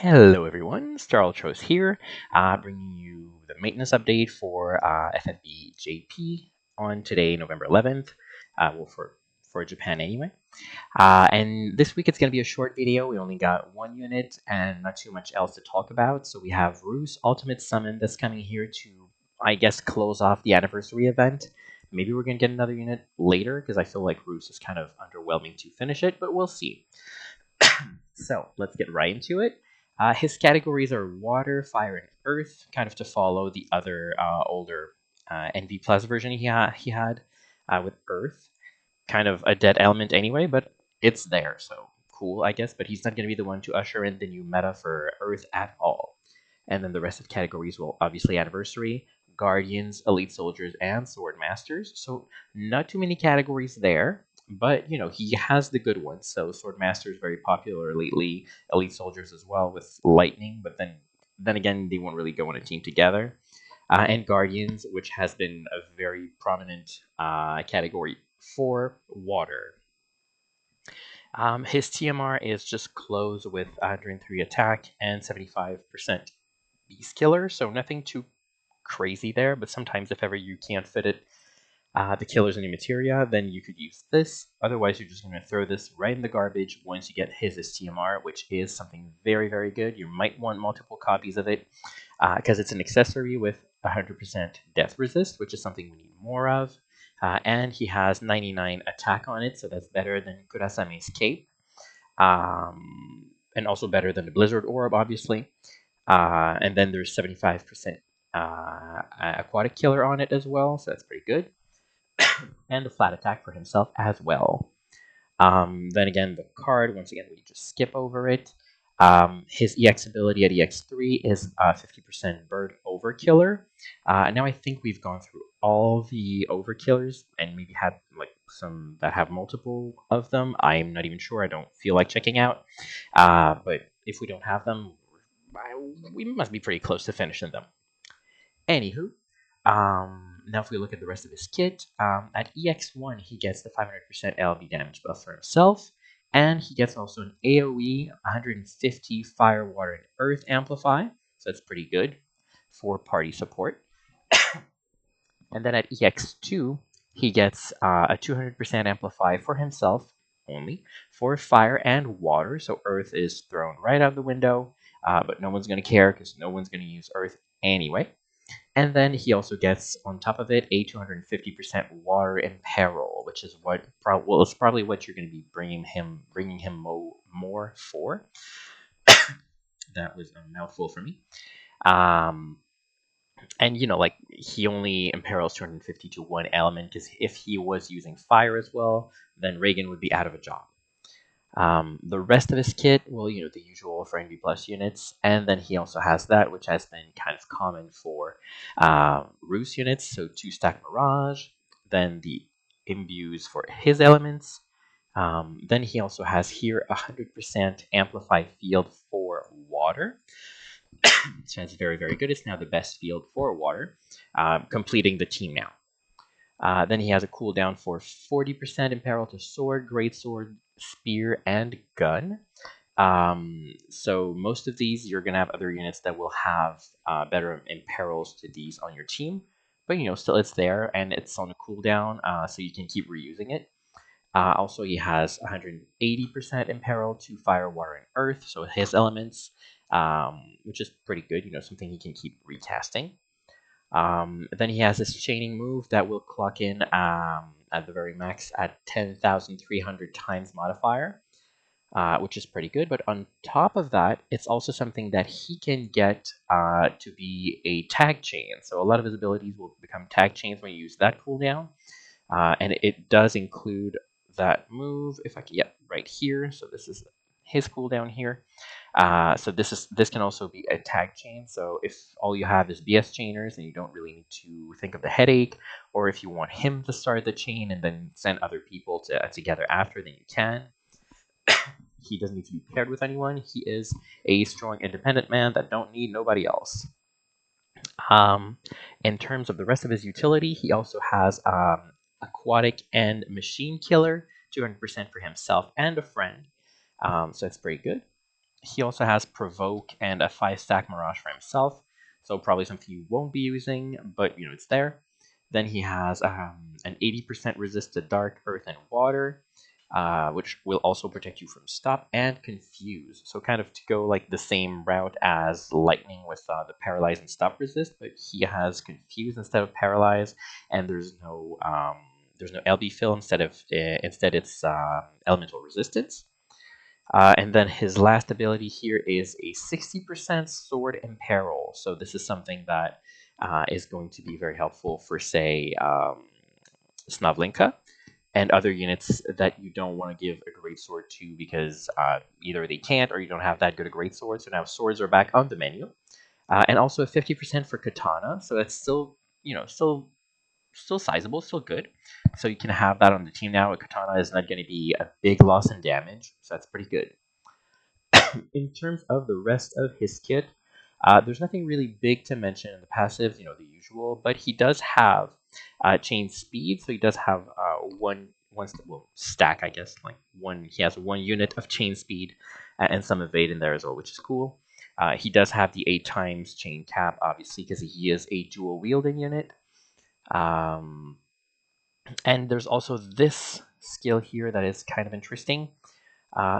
Hello everyone, Starltros here, bringing you the maintenance update for FFBE JP on today, November 11th, for Japan anyway. And this week it's going to be a short video. We only got one unit and not too much else to talk about. So we have Roos Ultimate Summon that's coming here to, I guess, close off the anniversary event. Maybe we're going to get another unit later because I feel like Roos is kind of underwhelming to finish it, but we'll see. So let's get right into it. His categories are water, fire, and earth, kind of to follow the other older NV Plus version he had with earth. Kind of a dead element anyway, but it's there, so cool, I guess. But he's not going to be the one to usher in the new meta for earth at all. And then the rest of the categories will obviously anniversary, guardians, elite soldiers, and sword masters. So not too many categories there. But he has the good ones. So sword master is very popular lately. Elite soldiers as well with lightning, but then again they won't really go on a team together. And guardians, which has been a very prominent category for water. His TMR is just close with 103 attack and 75% beast killer, so nothing too crazy there. But sometimes if ever you can't fit it the killer's in your materia, then you could use this. Otherwise, you're just going to throw this right in the garbage once you get his STMR, which is something very, very good. You might want multiple copies of it because it's an accessory with 100% death resist, which is something we need more of. And he has 99 attack on it, so that's better than Kurasame's cape. And also better than the Blizzard Orb, obviously. And then there's 75% aquatic killer on it as well, so that's pretty good. And the flat attack for himself as well. Then again, the card, once again, we just skip over it. His EX ability at EX3 is 50% bird overkiller. Now I think we've gone through all the overkillers and maybe had like some that have multiple of them. I'm not even sure. I don't feel like checking out. But if we don't have them, we must be pretty close to finishing them. Anywho, now if we look at the rest of his kit, at EX1 he gets the 500% LB damage buff for himself, and he gets also an AoE 150 fire, water, and earth amplify, so that's pretty good for party support. And then at EX2 he gets a 200% amplify for himself only for fire and water, so earth is thrown right out the window, but no one's going to care because no one's going to use earth anyway. And then he also gets, on top of it, a 250% water in peril, which is what it's probably what you're going to be bringing him more for. That was a mouthful for me. And like he only imperils 250 to one element, because if he was using fire as well, then Reagan would be out of a job. The rest of his kit, well, the usual for NV Plus units, and then he also has that, which has been kind of common for Roos units, so 2-stack Mirage, then the imbues for his elements. Then he also has here 100% Amplify field for water. So that's very, very good. It's now the best field for water, completing the team now. Then he has a cooldown for 40% imperil to sword, greatsword, spear, and gun. So most of these, you're going to have other units that will have better imperils to these on your team. But, still it's there, and it's on a cooldown, so you can keep reusing it. Also, he has 180% imperil to fire, water, and earth, so his elements, which is pretty good, something he can keep recasting. Then he has this chaining move that will clock in at the very max at 10,300 times modifier, which is pretty good. But on top of that, it's also something that he can get to be a tag chain. So a lot of his abilities will become tag chains when you use that cooldown. And it does include that move, if I can, right here. So this is his cooldown here. So this can also be a tag chain. So if all you have is BS chainers and you don't really need to think of the headache, or if you want him to start the chain and then send other people together after, then you can. He doesn't need to be paired with anyone. He is a strong independent man that don't need nobody else. In terms of the rest of his utility, he also has aquatic and machine killer, 200% for himself and a friend. So that's pretty good. He also has Provoke and a 5-stack Mirage for himself, so probably something you won't be using, but it's there. Then he has an 80% resist to Dark, Earth, and Water, which will also protect you from Stop and Confuse. So kind of to go like the same route as Lightning with the Paralyze and Stop resist, but he has Confuse instead of Paralyze, and there's no LB fill instead it's Elemental Resistance. And then his last ability here is a 60% Sword Imperil. So this is something that is going to be very helpful for, say, Snavlinka and other units that you don't want to give a great sword to because either they can't or you don't have that good a great sword. So now swords are back on the menu. And also a 50% for Katana. So that's still, still sizable, still good. So you can have that on the team now. A Katana is not going to be a big loss in damage. So that's pretty good. In terms of the rest of his kit, there's nothing really big to mention in the passive, the usual, but he does have chain speed, so he does have stack, I guess, like one. He has one unit of chain speed and some evade in there as well, which is cool. He does have the 8 times chain cap, obviously, because he is a dual wielding unit. And there's also this skill here that is kind of interesting.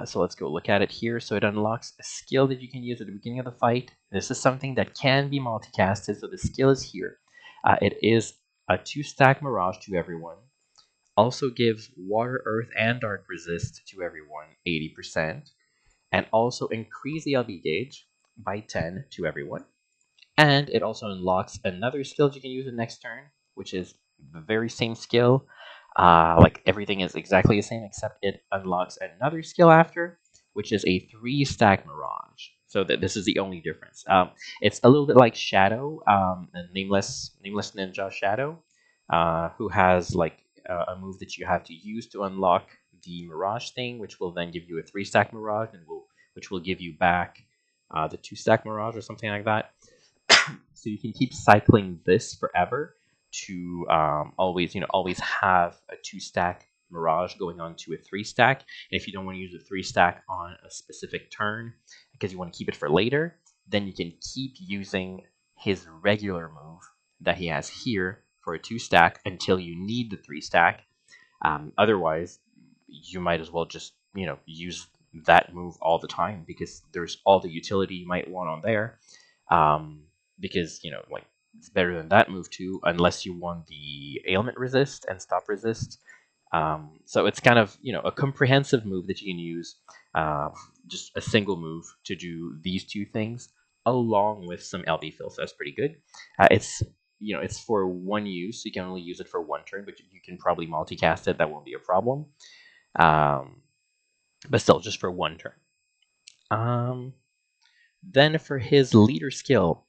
So let's go look at it here. So it unlocks a skill that you can use at the beginning of the fight. This is something that can be multicasted, so the skill is here. It is a 2-stack Mirage to everyone. Also gives Water, Earth, and Dark resist to everyone, 80%. And also increase the LB gauge by 10 to everyone. And it also unlocks another skill you can use the next turn, which is the very same skill. Like everything is exactly the same, except it unlocks another skill after, which is a 3-stack Mirage. So that this is the only difference. It's a little bit like Shadow, Nameless Ninja Shadow, who has like a move that you have to use to unlock the Mirage thing, which will then give you a 3-stack Mirage, which will give you back the 2-stack Mirage or something like that. So you can keep cycling this forever to always have a 2-stack Mirage going on to a 3-stack. And if you don't want to use a 3-stack on a specific turn because you want to keep it for later, then you can keep using his regular move that he has here for a 2-stack until you need the 3-stack. Otherwise, you might as well just use that move all the time because there's all the utility you might want on there. Because like it's better than that move too, unless you want the ailment resist and stop resist. So it's kind of a comprehensive move that you can use, just a single move to do these two things, along with some LB fill. So that's pretty good. It's for one use, so you can only use it for one turn, but you can probably multicast it. That won't be a problem. But still, just for one turn. Then for his leader skill,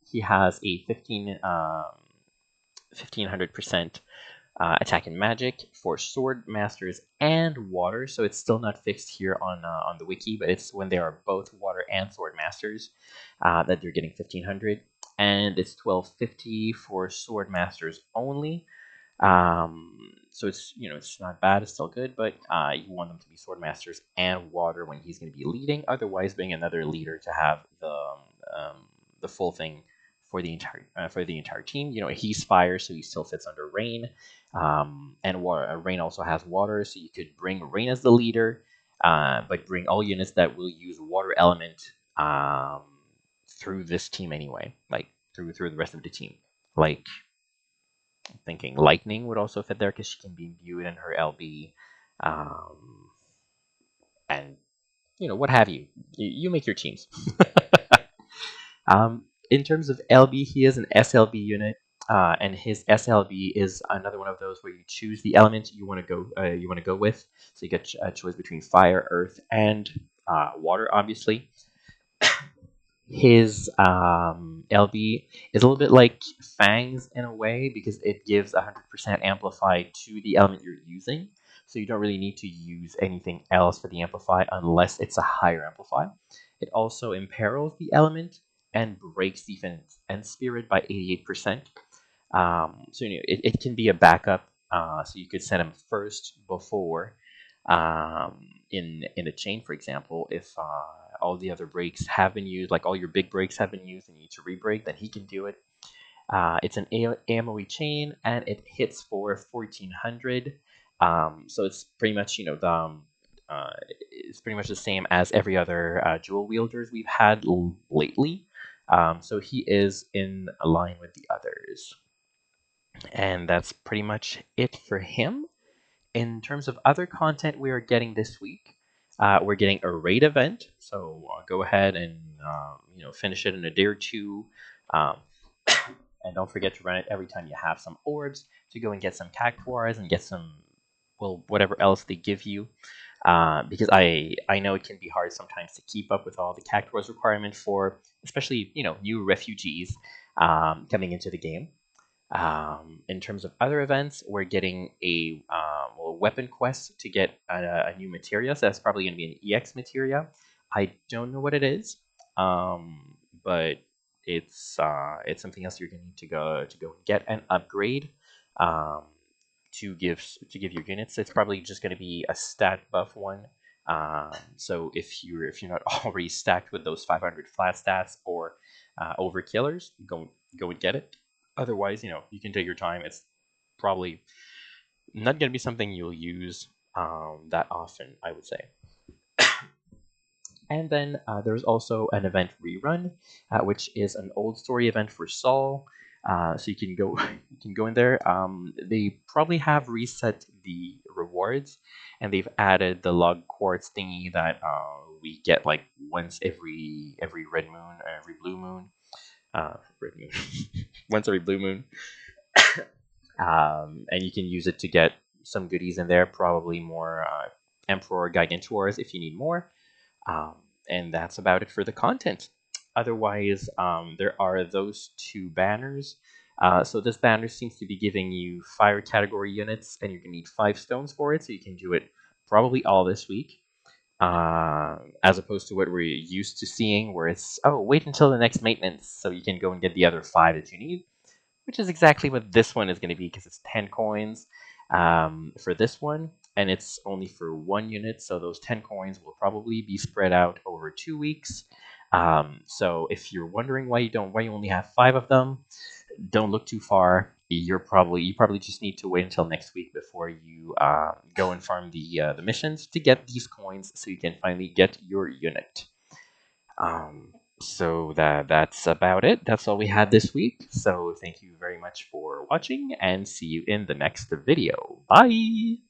he has a 1500% attack and magic for sword masters and water. So it's still not fixed here on the wiki, but it's when they are both water and sword masters that they're getting 1500, and it's 1250 for sword masters only. So it's not bad, it's still good, but you want them to be sword masters and water when he's going to be leading. Otherwise, being another leader to have the full thing for the entire team. He's fire, so he still fits under rain, and water. Rain also has water, so you could bring rain as the leader, but bring all units that will use water element through this team anyway, like through the rest of the team, like. I'm thinking Lightning would also fit there because she can be imbued in her LB, and what have you. You make your teams. In terms of LB, he is an SLB unit, and his SLB is another one of those where you choose the element you want to go with. So you get a choice between fire, earth, and water, obviously. His LB is a little bit like Fang's in a way because it gives 100% amplify to the element you're using. So you don't really need to use anything else for the amplify unless it's a higher amplify. It also imperils the element and breaks defense and spirit by 88%. So it can be a backup. So you could set him first before in a chain, for example, if all the other breaks have been used, like all your big breaks have been used, and you need to re-break, then he can do it. It's an AMOE chain, and it hits for 1400. So it's pretty much uh, it's pretty much the same as every other dual wielders we've had lately. So he is in line with the others, and that's pretty much it for him. In terms of other content we are getting this week, we're getting a raid event. So go ahead and finish it in a day or two. Um, and don't forget to run it every time you have some orbs to go and get some cactuars and get some, well, whatever else they give you. Because I know it can be hard sometimes to keep up with all the cactuars requirement for, especially new refugees coming into the game. In terms of other events, we're getting a weapon quest to get a new materia. So that's probably going to be an EX materia. I don't know what it is, but it's something else you're going to need to go get and upgrade um, to give your units. It's probably just going to be a stat buff one. So if you're not already stacked with those 500 flat stats or overkillers, go and get it. Otherwise, you can take your time. It's probably not going to be something you'll use that often, I would say. And then there's also an event rerun, which is an old story event for Saul. So you can go you can go in there. They probably have reset the rewards, and they've added the log quartz thingy that we get like once every red moon or every blue moon. Red moon. Once every blue moon. And you can use it to get some goodies in there, probably more Emperor Gigantuars if you need more. Um, and that's about it for the content. Otherwise, there are those two banners. So this banner seems to be giving you fire category units, and you're going to need 5 stones for it, so you can do it probably all this week. As opposed to what we're used to seeing, where it's, oh, wait until the next maintenance, so you can go and get the other 5 that you need, which is exactly what this one is going to be, because it's 10 coins for this one, and it's only for 1 unit, so those 10 coins will probably be spread out over 2 weeks. So if you're wondering why you only have 5 of them, don't look too far. You probably just need to wait until next week before you go and farm the missions to get these coins, so you can finally get your unit. So that's about it. That's all we had this week. So thank you very much for watching, and see you in the next video. Bye!